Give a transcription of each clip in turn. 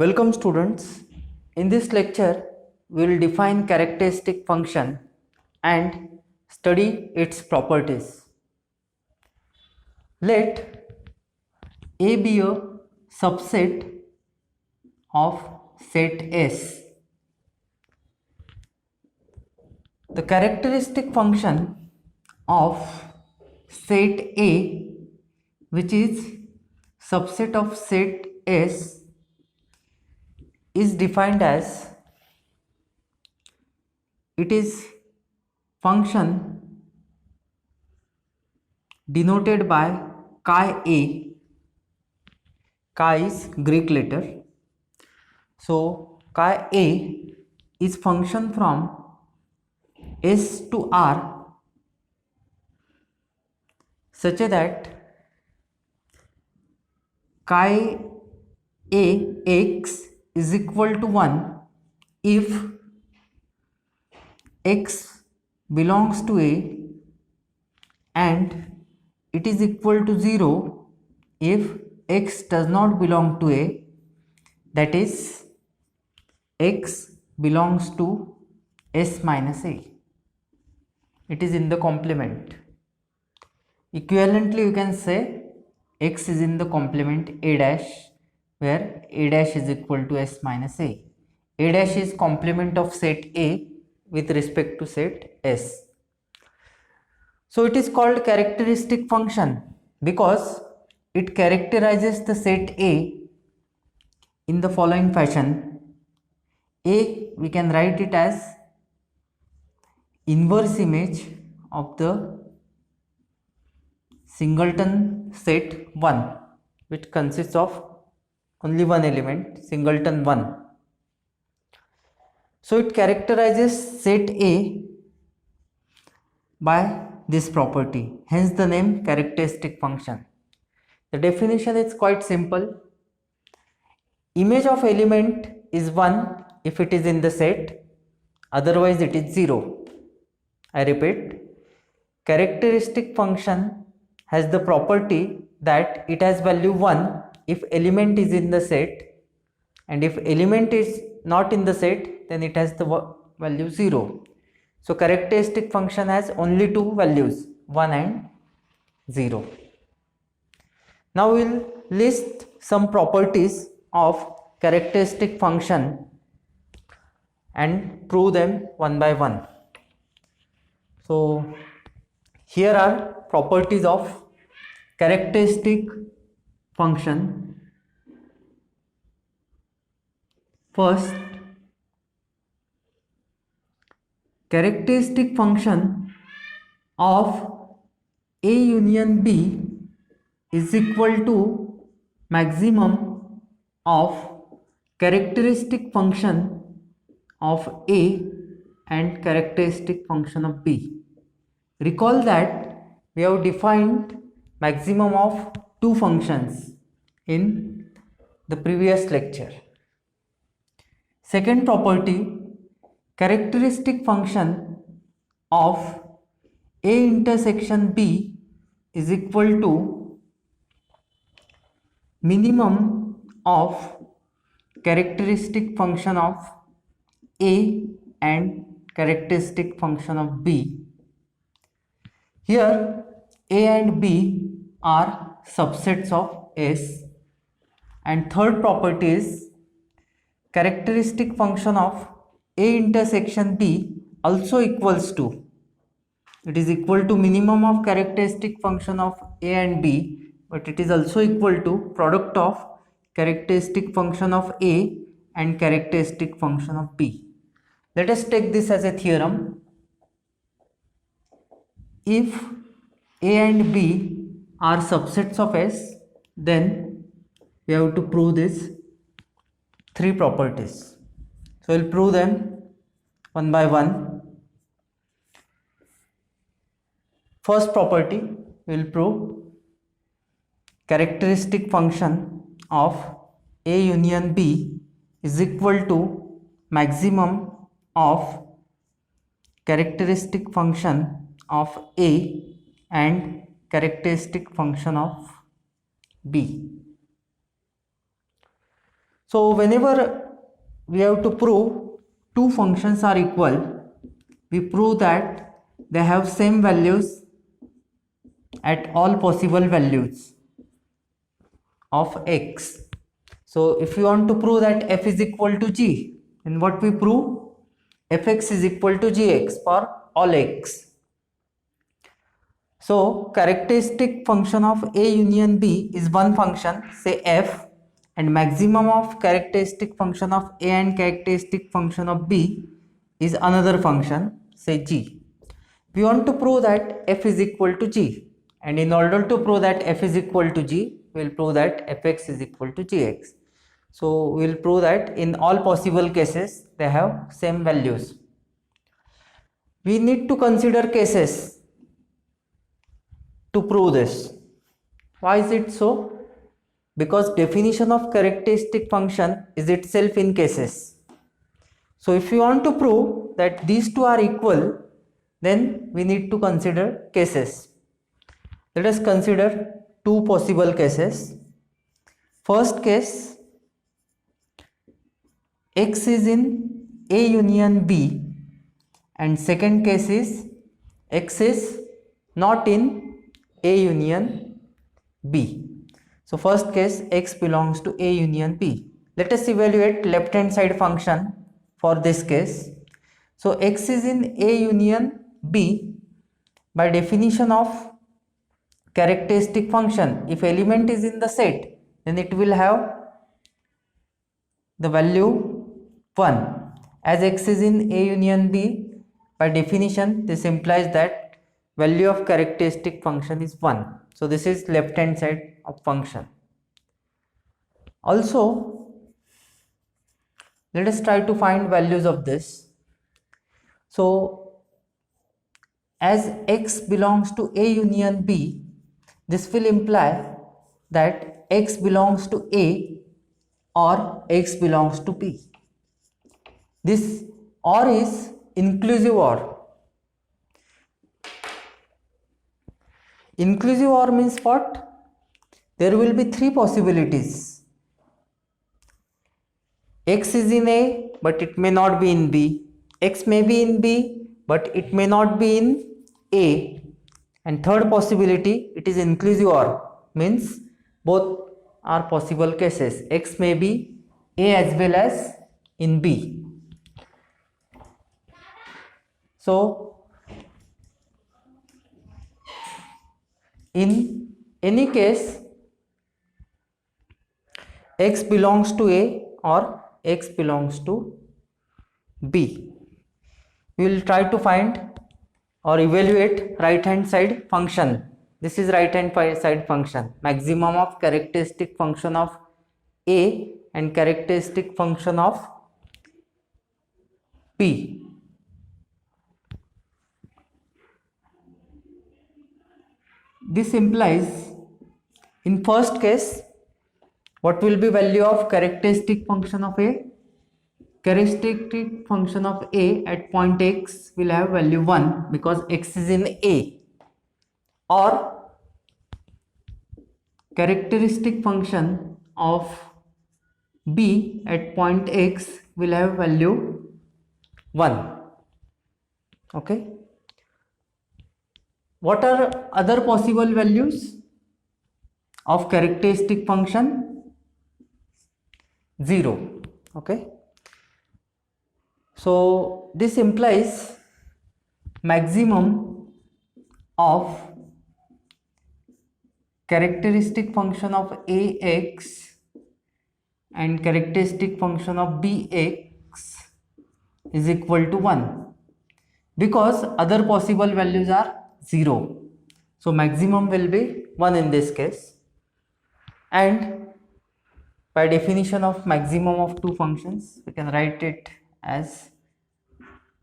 Welcome students. In this lecture, we will define characteristic function and study its properties. Let A be a subset of set S. The characteristic function of set A, which is subset of set S, is defined as it is function denoted by chi A. Chi is Greek letter. So chi A is function from S to R such that chi A x is equal to 1 if x belongs to A and it is equal to 0 if x does not belong to A, that is x belongs to S minus A. It is in the complement. Equivalently, you can say x is in the complement A dash, where A dash is equal to S minus A. A dash is complement of set A with respect to set S. So it is called characteristic function because it characterizes the set A in the following fashion. A, we can write it as inverse image of the singleton set 1, which consists of only one element, singleton 1. So it characterizes set A by this property, hence the name characteristic function. The definition is quite simple. Image of element is 1 if it is in the set, otherwise it is 0. I repeat, characteristic function has the property that it has value 1 if element is in the set, and if element is not in the set, then it has the value 0. So characteristic function has only two values, 1 and 0. Now we will list some properties of characteristic function and prove them one by one. So here are properties of characteristic function. First, characteristic function of A union B is equal to maximum of characteristic function of A and characteristic function of B. Recall that we have defined maximum of two functions in the previous lecture. Second property, characteristic function of A intersection B is equal to minimum of characteristic function of A and characteristic function of B. Here A and B are subsets of S. And third property is characteristic function of A intersection B also equals to, it is equal to minimum of characteristic function of A and B, but it is also equal to product of characteristic function of A and characteristic function of B. Let us take this as a theorem. If A and B are subsets of S, then we have to prove these three properties. So we'll prove them one by one. First property, we will prove characteristic function of A union B is equal to maximum of characteristic function of A and characteristic function of B. So whenever we have to prove two functions are equal, we prove that they have same values at all possible values of x. So if you want to prove that f is equal to g, then what we prove? Fx is equal to gx for all x. So characteristic function of A union B is one function, say f, and maximum of characteristic function of A and characteristic function of B is another function, say g. We want to prove that f is equal to g, and in order to prove that f is equal to g, we will prove that fx is equal to gx. So we will prove that in all possible cases they have same values. We need to consider cases to prove this. Why is it so? Because definition of characteristic function is itself in cases. So if you want to prove that these two are equal, then we need to consider cases. Let us consider two possible cases. First case, x is in A union B, and second case is x is not in A union B. So first case, x belongs to A union B. Let us evaluate left hand side function for this case. So x is in A union B. By definition of characteristic function, if element is in the set, then it will have the value 1. As x is in A union B, by definition this implies that value of characteristic function is 1. So this is left hand side of function. Also, let us try to find values of this. So as x belongs to A union B, this will imply that x belongs to A or x belongs to B. This OR is inclusive OR. Inclusive OR means what? There will be three possibilities. X is in A, but it may not be in B. X may be in B, but it may not be in A. And third possibility, it is inclusive OR, means both are possible cases. X may be A as well as in B. So in any case, x belongs to A or x belongs to B. We will try to find or evaluate right hand side function. This is right hand side function, maximum of characteristic function of A and characteristic function of B. This implies in first case, what will be value of characteristic function of A? Characteristic function of A at point x will have value 1 because x is in A, or characteristic function of B at point x will have value 1. Okay. What are other possible values of characteristic function? 0. Okay. So this implies maximum of characteristic function of Ax and characteristic function of Bx is equal to 1 because other possible values are 0. So maximum will be 1 in this case, and by definition of maximum of two functions, we can write it as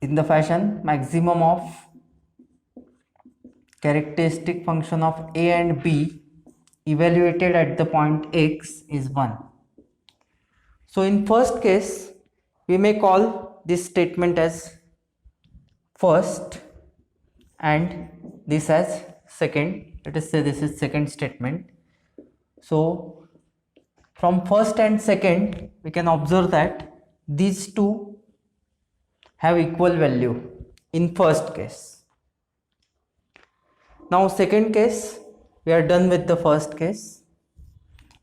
in the fashion maximum of characteristic function of A and B evaluated at the point x is 1. So in first case, we may call this statement as first and this as second. Let us say this is second statement. So from first and second, we can observe that these two have equal value in first case. Now second case, we are done with the first case.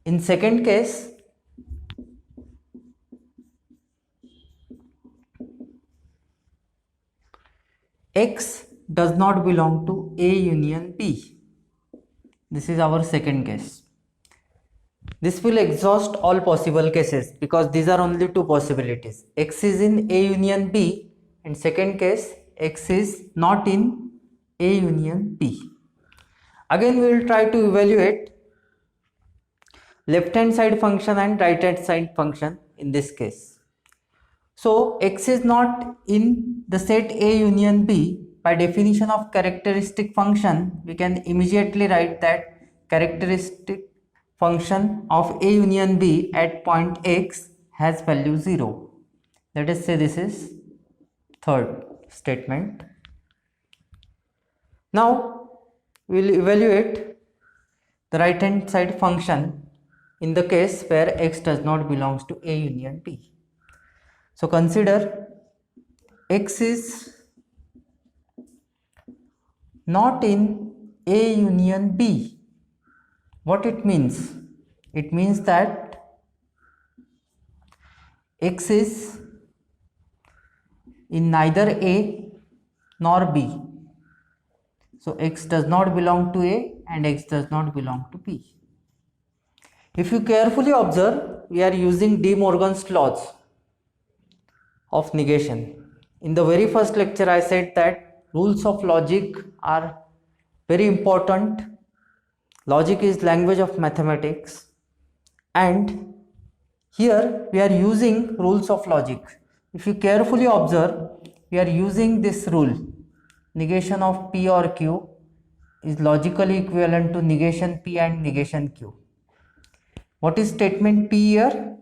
In second case, X does not belong to A union B. This is our second case. This will exhaust all possible cases because these are only two possibilities. X is in A union B, and second case, X is not in A union B. Again, we will try to evaluate left hand side function and right hand side function in this case. So X is not in the set A union B. By definition of characteristic function, we can immediately write that characteristic function of A union B at point X has value 0. Let us say this is third statement. Now we will evaluate the right hand side function in the case where X does not belong to A union B. So consider X is not in A union B. What it means? It means that X is in neither A nor B. So X does not belong to A and X does not belong to B. If you carefully observe, we are using De Morgan's laws of negation. In the very first lecture, I said that rules of logic are very important. Logic is language of mathematics, and here we are using rules of logic. If you carefully observe, we are using this rule. Negation of P or Q is logically equivalent to negation P and negation Q. What is statement P here?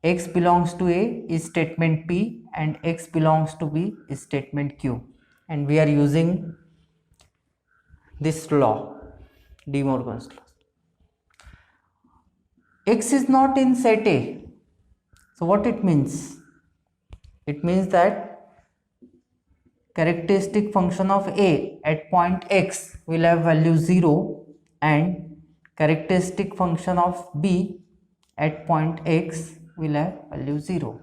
X belongs to A is statement P and X belongs to B is statement Q, and we are using this law, De Morgan's law. X is not in set A. So what it means? It means that characteristic function of A at point X will have value 0 and characteristic function of B at point X will have value 0.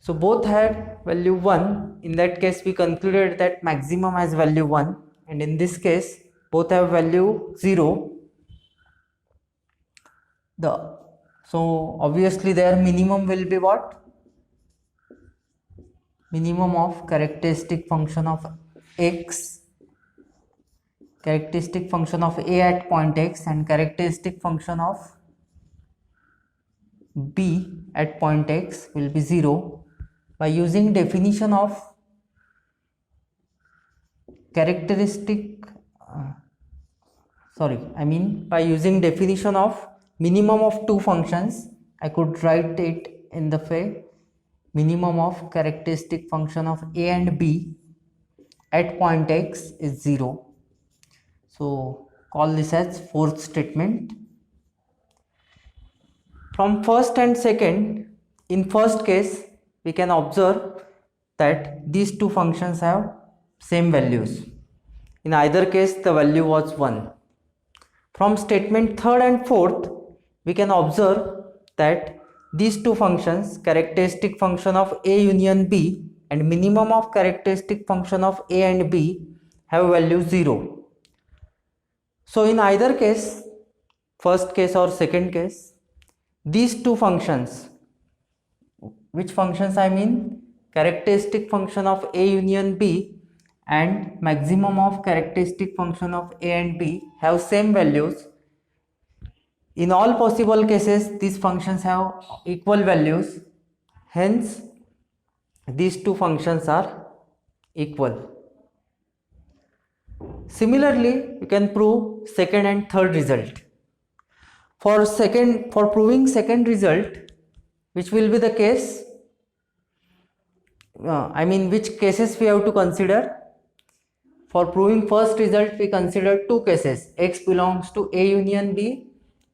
So both had value 1. In that case, we concluded that maximum has value 1, and in this case both have value 0. So obviously their minimum will be what? Minimum of characteristic function of X, characteristic function of A at point X, and characteristic function of B at point X will be 0. By using definition of characteristic by using definition of minimum of two functions, I could write it in the way minimum of characteristic function of A and B at point X is 0. So call this as fourth statement. From first and second, in first case we can observe that these two functions have same values. In either case the value was 1. From statement third and fourth, we can observe that these two functions, characteristic function of A union B and minimum of characteristic function of A and B, have value 0. So in either case, first case or second case, these two functions, which functions I mean? Characteristic function of A union B and maximum of characteristic function of A and B have same values. In all possible cases, these functions have equal values. Hence, these two functions are equal. Similarly, you can prove second and third result. For proving second result, which will be the case? Which cases we have to consider? For proving first result, we consider two cases, x belongs to A union B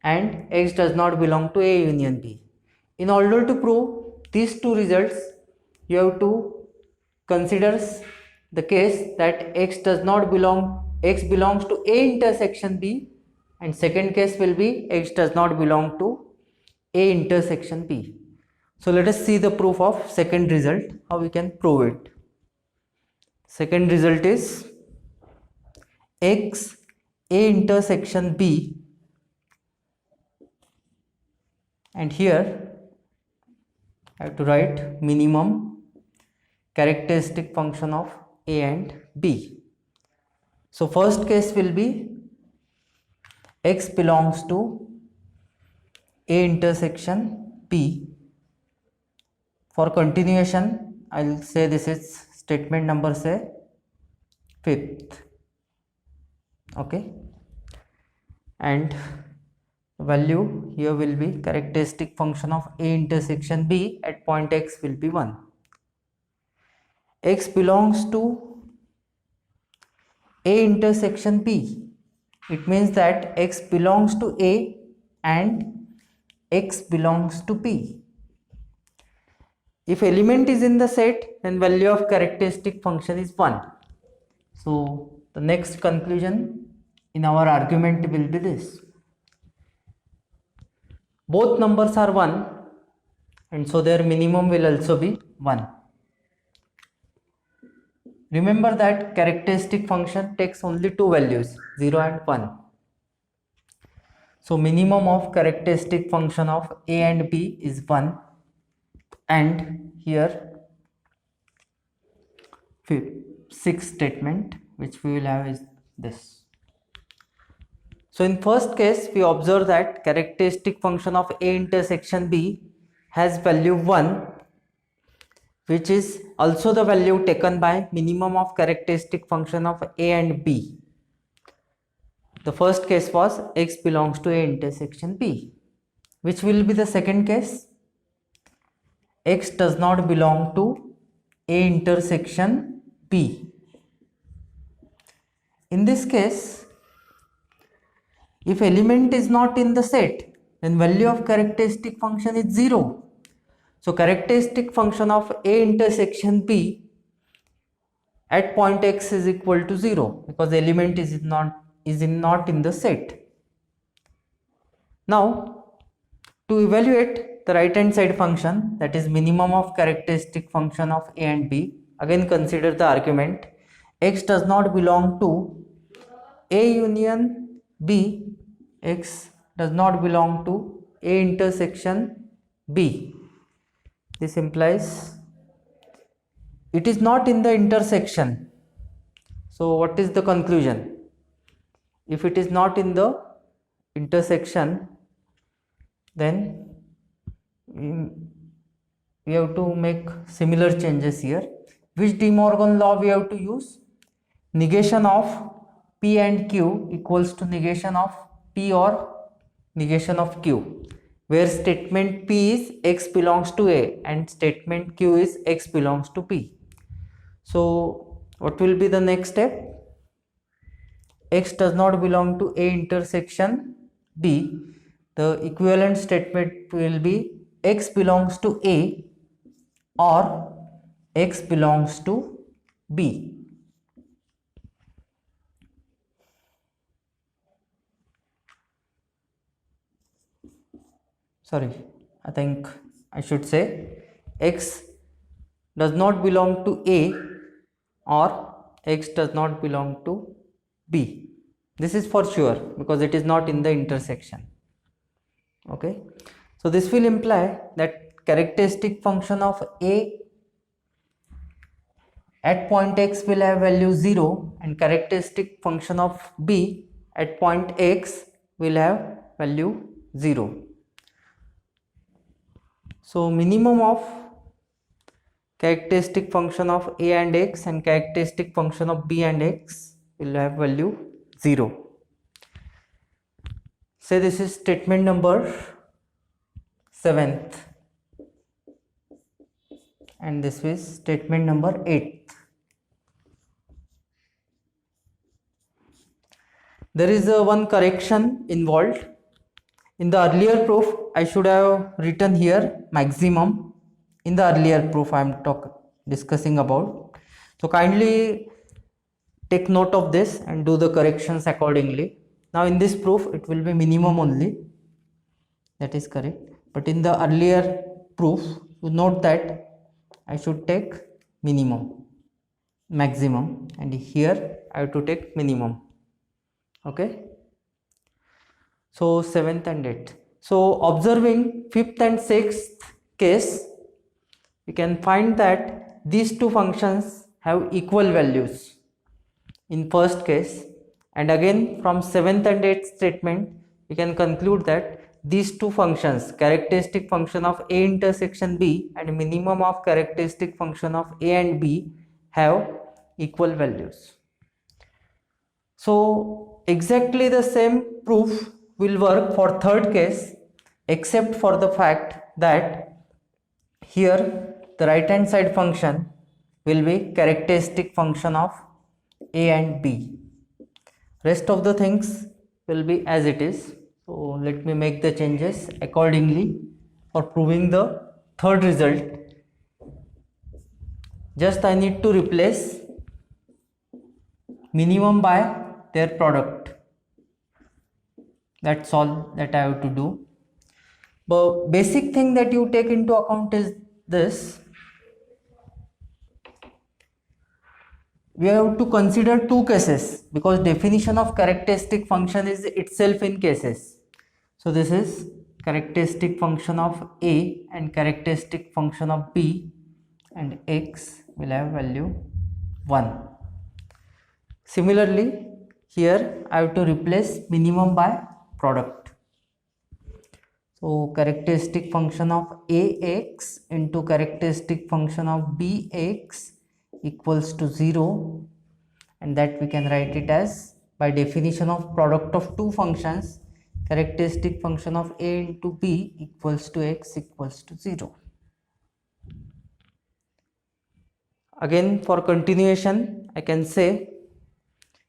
and x does not belong to A union B. In order to prove these two results, you have to consider the case that x belongs to A intersection B, and second case will be x does not belong to A intersection B. So let us see the proof of second result, how we can prove it. Second result is x A intersection B, and here I have to write minimum characteristic function of A and B. So first case will be x belongs to A intersection B. For continuation, I will say this is statement number say 5th. Okay, and value here will be characteristic function of A intersection B at point x will be 1. X belongs to A intersection B. It means that x belongs to A and x belongs to B. If element is in the set, then value of characteristic function is 1. So the next conclusion in our argument will be this: both numbers are 1, and so their minimum will also be 1. Remember that characteristic function takes only two values, 0 and 1. So minimum of characteristic function of A and B is 1, and here sixth statement which we will have is this. So in first case, we observe that characteristic function of A intersection B has value 1, which is also the value taken by minimum of characteristic function of A and B. The first case was x belongs to A intersection B. Which will be the second case? X does not belong to A intersection B. In this case, if element is not in the set, then value of characteristic function is 0. So characteristic function of A intersection B at point x is equal to 0 because the element is not in the set. Now to evaluate the right hand side function, that is minimum of characteristic function of A and B, again consider the argument x does not belong to A union B, x does not belong to A intersection B. This implies it is not in the intersection. So what is the conclusion? If it is not in the intersection, then we have to make similar changes here. Which De Morgan law we have to use? Negation of P and Q equals to negation of P or negation of Q, where statement P is x belongs to A and statement Q is x belongs to P. So what will be the next step? X does not belong to A intersection B. The equivalent statement will be x belongs to A or x belongs to B. Sorry, I think I should say x does not belong to A or x does not belong to B. This is for sure because it is not in the intersection. Okay, so this will imply that characteristic function of A at point x will have value 0 and characteristic function of B at point x will have value 0. So minimum of characteristic function of A and x and characteristic function of B and x will have value 0. Say this is statement number 7th and this is statement number 8th. There is one correction involved. In the earlier proof, I should have written here maximum. In the earlier proof I am discussing about. So kindly take note of this and do the corrections accordingly. Now in this proof it will be minimum only. That is correct. But in the earlier proof, you note that I should take minimum, maximum, and here I have to take minimum. Okay. So 7th and 8th. So observing 5th and 6th case, we can find that these two functions have equal values in first case, and again from 7th and 8th statement we can conclude that these two functions, characteristic function of A intersection B and minimum of characteristic function of A and B, have equal values. So exactly the same proof will work for third case, except for the fact that here the right hand side function will be characteristic function of A and B. Rest of the things will be as it is. So let me make the changes accordingly for proving the third result. Just I need to replace minimum by their product. That's all that I have to do. The basic thing that you take into account is this. We have to consider two cases because definition of characteristic function is itself in cases. So this is characteristic function of A and characteristic function of B, and x will have value 1. Similarly, here I have to replace minimum by product. So characteristic function of Ax into characteristic function of Bx equals to 0, and that we can write it as, by definition of product of two functions, characteristic function of A into B equals to x equals to 0. Again for continuation I can say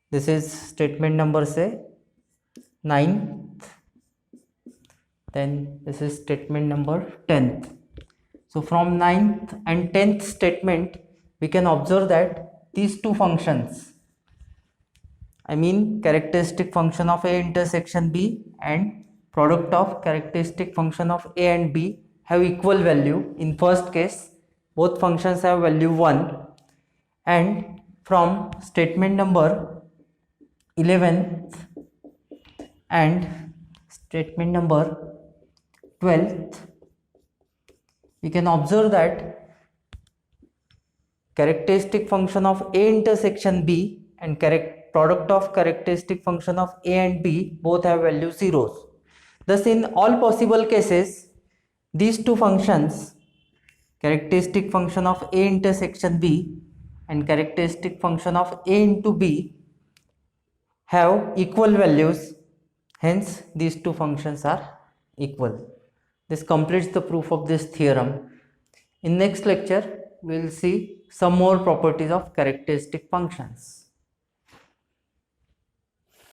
this is statement number say 9th, then this is statement number 10th. So from 9th and 10th statement we can observe that these two functions, I mean characteristic function of A intersection B and product of characteristic function of A and B, have equal value. In first case both functions have value 1, and from statement number 11th and statement number 12th we can observe that characteristic function of A intersection B and product of characteristic function of A and B both have value zeros. Thus in all possible cases these two functions, characteristic function of A intersection B and characteristic function of A into B, have equal values, hence these two functions are equal. This completes the proof of this theorem. In next lecture we will see some more properties of characteristic functions.